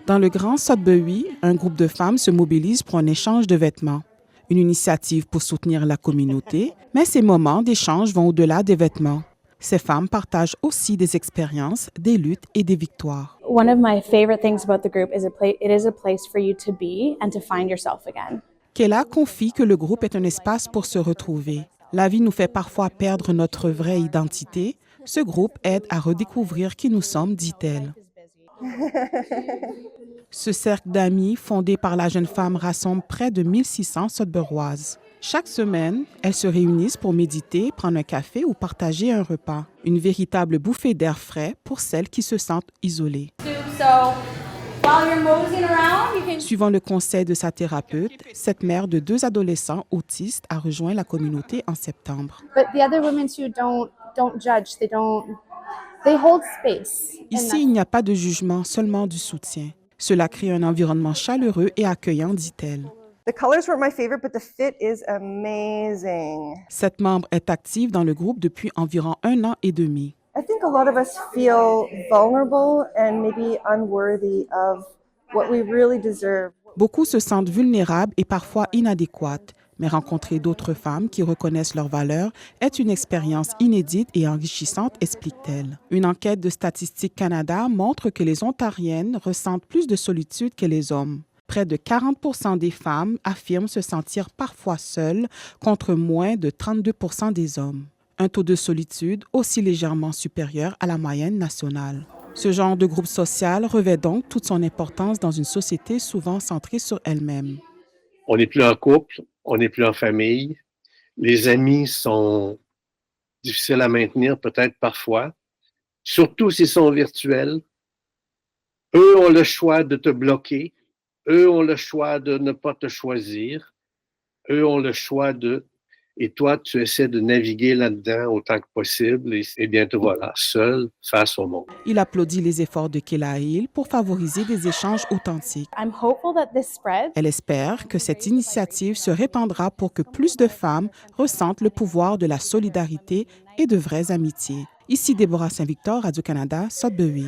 Dans le Grand Sudbury, un groupe de femmes se mobilise pour un échange de vêtements. Une initiative pour soutenir la communauté, mais ces moments d'échange vont au-delà des vêtements. Ces femmes partagent aussi des expériences, des luttes et des victoires. One of my favorite things about the group is it is a place for you to be and to find yourself again. Kayla confie que le groupe est un espace pour se retrouver. La vie nous fait parfois perdre notre vraie identité. Ce groupe aide à redécouvrir qui nous sommes, dit-elle. Ce cercle d'amis, fondé par la jeune femme, rassemble près de 1600 Sudburoises. Chaque semaine, elles se réunissent pour méditer, prendre un café ou partager un repas. Une véritable bouffée d'air frais pour celles qui se sentent isolées. Suivant le conseil de sa thérapeute, cette mère de 2 adolescents autistes a rejoint la communauté en septembre. But the other women too don't judge. They hold space. Ici, il n'y a pas de jugement, seulement du soutien. Cela crée un environnement chaleureux et accueillant, dit-elle. The colors weren't my favorite, but the fit is amazing. Cette membre est active dans le groupe depuis environ 1 an et demi. I think a lot of us feel vulnerable and maybe unworthy of what we really deserve. Beaucoup se sentent vulnérables et parfois inadéquates, mais rencontrer d'autres femmes qui reconnaissent leurs valeurs est une expérience inédite et enrichissante, explique-t-elle. Une enquête de Statistique Canada montre que les Ontariennes ressentent plus de solitude que les hommes. Près de 40% des femmes affirment se sentir parfois seules, contre moins de 32% des hommes. Un taux de solitude aussi légèrement supérieur à la moyenne nationale. Ce genre de groupe social revêt donc toute son importance dans une société souvent centrée sur elle-même. On n'est plus en couple, on n'est plus en famille. Les amis sont difficiles à maintenir peut-être parfois, surtout s'ils sont virtuels. Eux ont le choix de te bloquer. Eux ont le choix de ne pas te choisir. Eux ont le choix de... Et toi, tu essaies de naviguer là-dedans autant que possible et bien te voilà, seul face au monde. Il applaudit les efforts de Kayla Hill pour favoriser des échanges authentiques. I'm hopeful that this spreads. Elle espère que cette initiative se répandra pour que plus de femmes ressentent le pouvoir de la solidarité et de vraies amitiés. Ici Déborah Saint-Victor, Radio-Canada, Sudbury.